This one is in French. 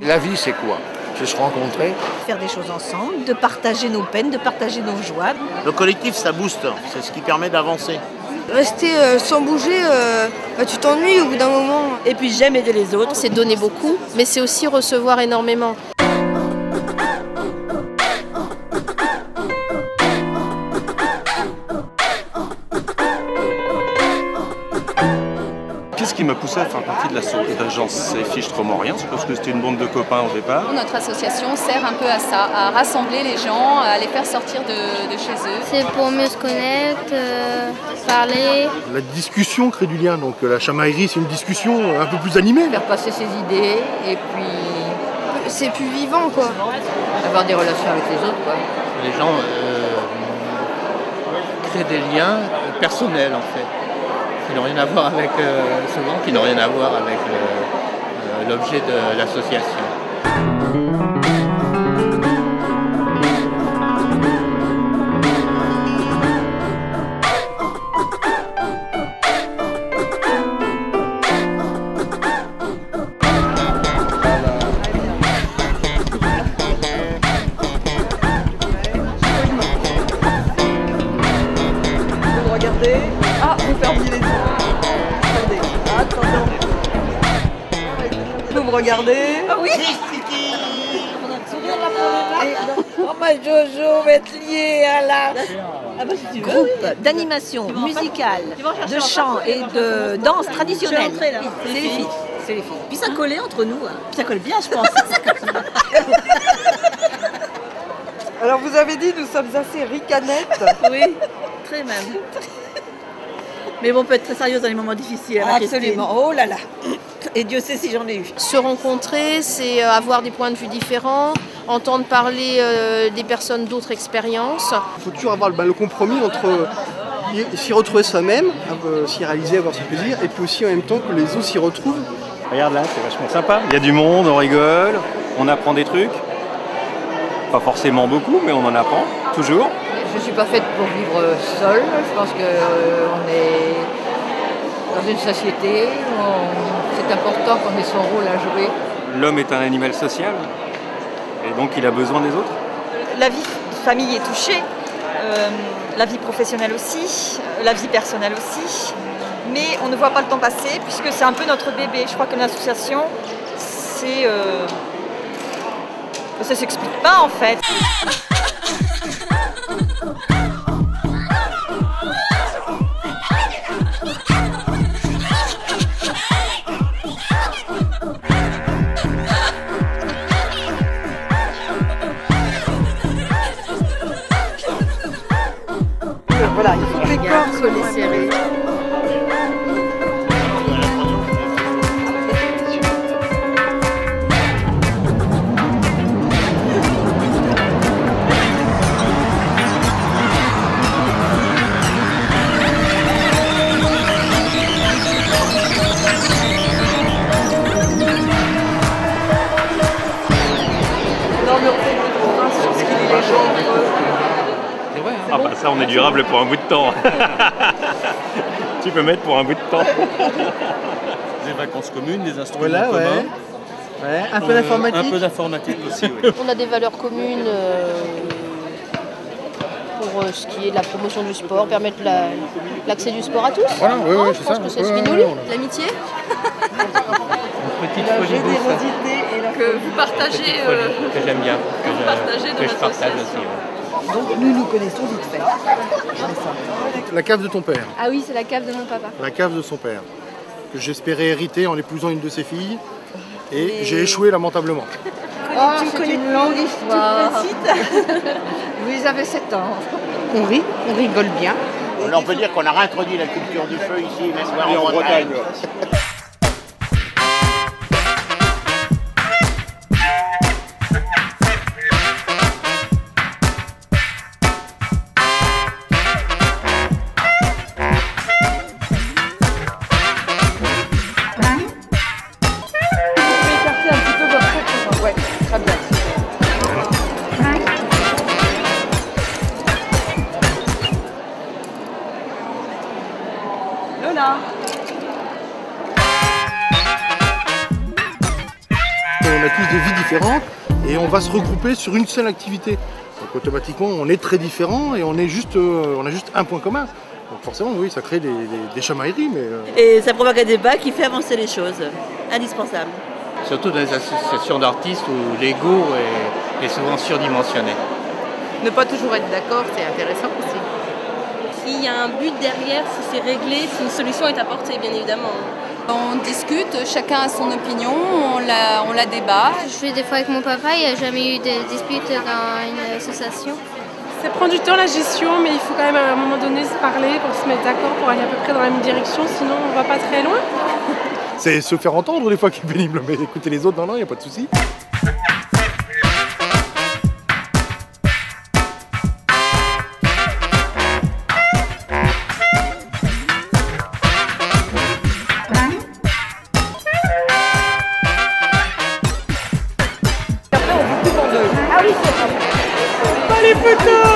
La vie, c'est quoi? C'est se rencontrer. Faire des choses ensemble, de partager nos peines, de partager nos joies. Le collectif, ça booste, c'est ce qui permet d'avancer. Rester sans bouger, tu t'ennuies au bout d'un moment. Et puis j'aime aider les autres. C'est donner beaucoup, mais c'est aussi recevoir énormément. Qu'est-ce qui m'a poussé à faire partie de l'agence C'est fichtrement rien, c'est parce que c'était une bande de copains au départ. Notre association sert un peu à ça, à rassembler les gens, à les faire sortir de chez eux. C'est pour mieux se connaître, parler. La discussion crée du lien, donc la chamaillerie c'est une discussion un peu plus animée. Faire passer ses idées et puis... C'est plus vivant quoi. Avoir des relations avec les autres quoi. Les gens créent des liens personnels en fait. Qui n'ont rien à voir avec, souvent, qui n'ont rien à voir avec l'objet de l'association. Regardez. Ah, vous fermez les yeux. Attendez. Vous me regardez. Ah oui. Oh ma Jojo va être liée à la groupe d'animation musicale, de chant et de danse traditionnelle. C'est les filles. C'est les filles. Puis ça collait entre nous. Puis ça colle bien, je pense. Alors vous avez dit nous sommes assez ricanettes. Oui, très même. Mais bon, on peut être très sérieuse dans les moments difficiles. Absolument. Oh là là. Et Dieu sait si j'en ai eu. Se rencontrer, c'est avoir des points de vue différents, entendre parler des personnes d'autres expériences. Il faut toujours avoir le compromis entre s'y retrouver soi-même, s'y réaliser, avoir son plaisir, et puis aussi en même temps que les autres s'y retrouvent. Regarde là, c'est vachement sympa. Il y a du monde, on rigole, on apprend des trucs. Pas forcément beaucoup, mais on en apprend, toujours. Je ne suis pas faite pour vivre seule. Je pense qu'on est dans une société où c'est important qu'on ait son rôle à jouer. L'homme est un animal social, et donc il a besoin des autres. La vie de famille est touchée, la vie professionnelle aussi, la vie personnelle aussi. Mais on ne voit pas le temps passer puisque c'est un peu notre bébé. Je crois que l'association, c'est... ça ne s'explique pas en fait. Voilà, il faut que les corps soient les serrer. Ah bah ça on est durable pour un bout de temps. Tu peux mettre pour un bout de temps. Des vacances communes, des instruments communs. Ouais, un peu d'informatique. Un peu d'informatique aussi, oui. On a des valeurs communes pour ce qui est de la promotion du sport, permettre l'accès du sport à tous. Voilà, oui, oui, c'est ça. Je pense que c'est ce qui nous lie. L'amitié. Une petite folie douce Que vous partagez, que j'aime bien, que je partage aussi. Ouais. Donc nous connaissons vite fait. La cave de ton père, Ah oui, c'est la cave de mon papa. la cave de son père, que j'espérais hériter en épousant une de ses filles, et j'ai échoué lamentablement. Tu connais une longue histoire. Vous avez 7 ans. On rit, on rigole bien. On peut dire qu'on a réintroduit la culture du feu ici, même en Bretagne. Lola. on a tous des vies différentes et on va se regrouper sur une seule activité. Donc automatiquement, on est très différents et on a juste un point commun. Donc forcément, oui, ça crée des chamailleries. Et ça provoque un débat qui fait avancer les choses. Indispensable. Surtout dans les associations d'artistes où l'ego est souvent surdimensionné. Ne pas toujours être d'accord, c'est intéressant aussi. S'il y a un but derrière, si c'est réglé, si une solution est apportée, bien évidemment. On discute, chacun a son opinion, on la débat. Je fais des fois avec mon papa, il n'y a jamais eu de dispute dans une association. Ça prend du temps la gestion, mais il faut quand même à un moment donné se parler pour se mettre d'accord, pour aller à peu près dans la même direction, sinon on va pas très loin. C'est se faire entendre des fois qui est pénible, mais écouter les autres, non, il n'y a pas de souci. Ah oui, c'est ça. Pas les photos.